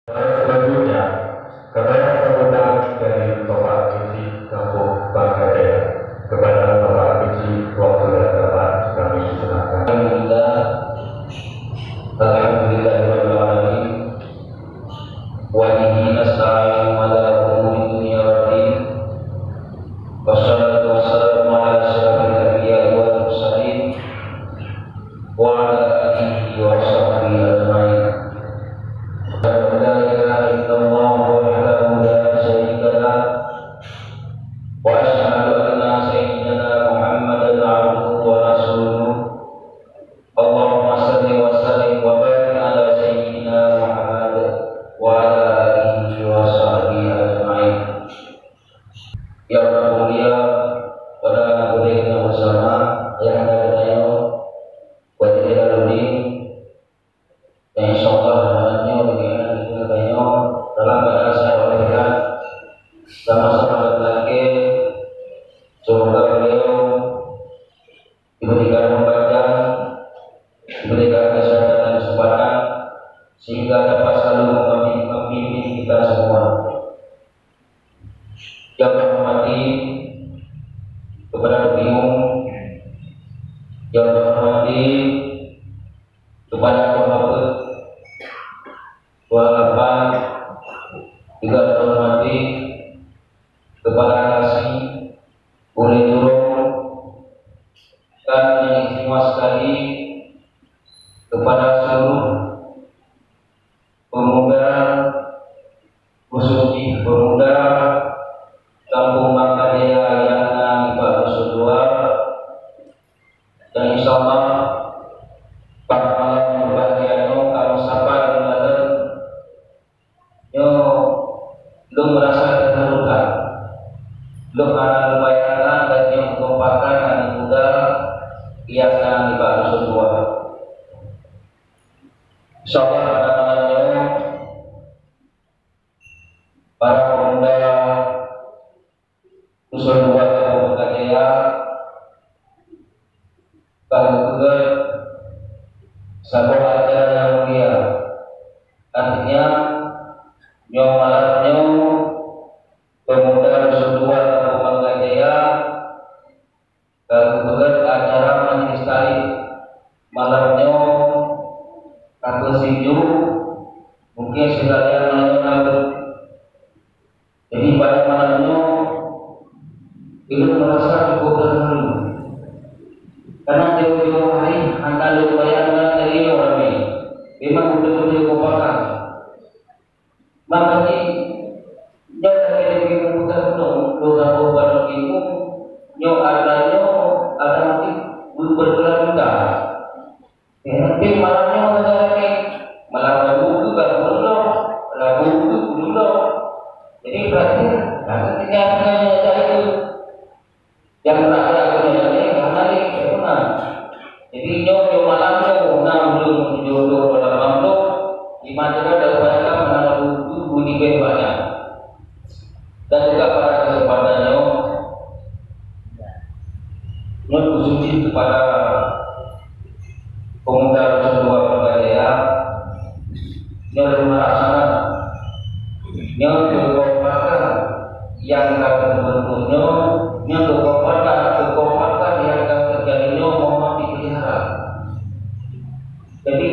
Selanjutnya, karena kemudahan dari Bapak Haji Kampung Bangkadea kepada Bapak Haji waktu dan tempat kami silakan. Alhamdulillahirrahmanirrahim. Wa bihi nasta'inu ala umuri dunya wad din. Wassalatu wassalamu ala asyrafil anbiya'i wal mursalin wa ala alihi wa sahbihi ajma'in. La ilaha illallah wahdahu la syarika lah wa asyhadu anna sayyidana Muhammadan abduhu wa rasuluh. Allahumma shalli wa sallim wa barik ala sayyidina Muhammad wa ala alihi wa sahbihi ajma'in. Ya Allah mulia pada hadirin yang bersama yang ada di wa tidaludi yang insyaallah hanya dalam keadaan saya olehkan sama-sama lagi semoga beliau diberikan kemudahan, diberikan kesehatan dan kesempatan sehingga dapat selalu membimbing kita semua. Yang menghormati kepada beliau, yang menghormati kepada penghormat walaupun juga menghormati kepada nasi boleh turun dan yang istimewa sekali kepada seluruh pemuda, khususnya pemuda Kampung Bangkadea yang Ibadah Dua, dan insyaallah pada malam berbahagia kalau sapa dan yo belum merasa terharukan, belum ada bayangan dan yang merupakan anak muda yang Ibadah Dua. Insyaallah pada malamnya para pemuda Usul Dua Kampung Bangkadea juga sebuah acara yang mulia, artinya malamnya pemuda Usul Dua Kampung Bangkadea juga acara majelis talim malamnya aku sinju mungkin sekalian mengenal. Jadi pada malamnya belum merasa cukup terharu karena jauh-jauh hari anda lumayan dari orang ini memang betul-betul kopakan. Maka ini jangan lebih mudah dong doa obat itu nyo adanya ada mungkin belum berkelanjutan. Tapi malamnya mengenai malam lagu juga dulu, lagu itu dulu. Jadi berarti ketika ada itu yang tak ada ini karena ini benar. Jadi nyo malamnya belum jodoh pada mampu di mana ada banyak menaruh bunyi banyak dan juga pada kesempatannya nyo khususnya kepada pemuda Usul Dua Bangkadea yang merasakan yang kekuatan yang akan terbentuknya, yang kekuatan yang akan terjadinya mohon dipelihara. Jadi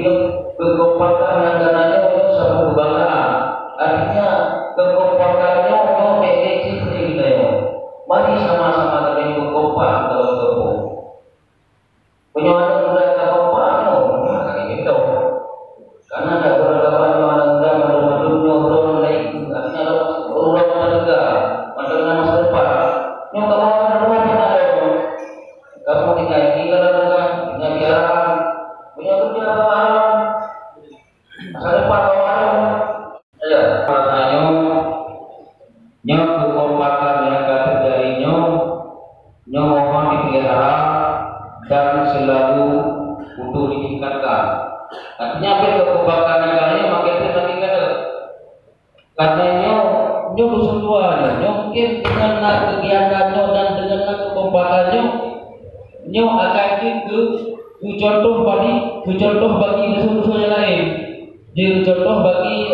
kekuatan yang karenanya itu satu kebanggaan. Artinya kekuatannya itu PDC seperti kita ya. Mari sama-sama dengan kekuatan dalam tubuh. Penyuapan muda kekuatan itu, karena ada beragam anak muda menurut lagi. Artinya orang muda, macam masa depan. Yang kamu ada kamu tinggal ini kalau punya biaran, punya kerja malam, masa depan malam. Ya, katanya nyo kekuatan yang terjadinya nyo mohon dipelihara dan selalu untuk ditingkatkan. Artinya apa kekuatan negaranya makin tertingkat. Katanya nyo Usul Dua nyo mungkin dengan kegiatannya dan dengan kekompakannya nyo akan ke contoh bagi musuh-musuh yang lain. Jadi contoh bagi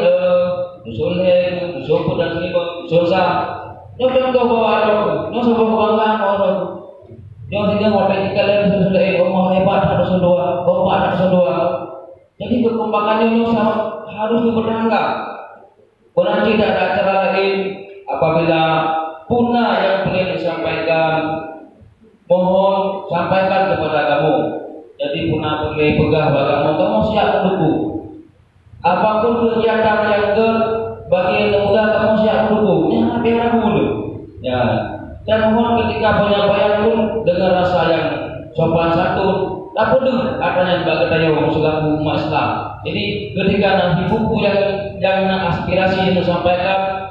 lumpur dan selimut susah. Nyok bawa nyok sebuah kebanggaan orang. Nyok sehingga waktu kita lihat sudah rumah hebat ada sedua, bapak ada sedua. Jadi perkembangannya nyok harus diperangkat. Pernah tidak ada acara lain apabila punah yang boleh disampaikan, mohon sampaikan kepada kamu. Jadi punah boleh pegang kamu siap mendukung. Apapun kegiatan yang bagi yang muda kamu siap mendukung. Ya, biar dulu. Ya, dan mohon ketika penyampaian pun dengan rasa yang sopan santun. Tak perlu adanya sebagai daya selaku umat Islam. Jadi ketika nanti buku yang aspirasi yang disampaikan,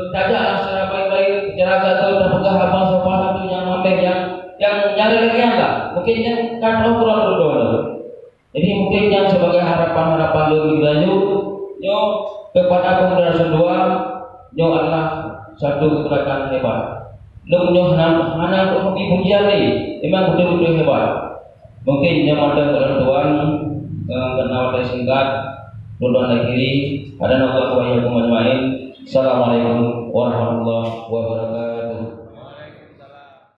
jajaklah secara baik-baik, jaga atau terpegang abang sopan santun yang mampir yang nyari lagi enggak. Mungkin yang kan obrolan dulu. Jadi mungkin yang sebagai harapan lebih lanjut, nyo kepada pemuda Sundua, nyo adalah satu gerakan hebat. Nyo hanya untuk pujian ini, memang betul-betul hebat. Mungkin yang ada kerentuan karena waktu singkat, luluan lagi ada nama yang main. Assalamualaikum warahmatullahi wabarakatuh.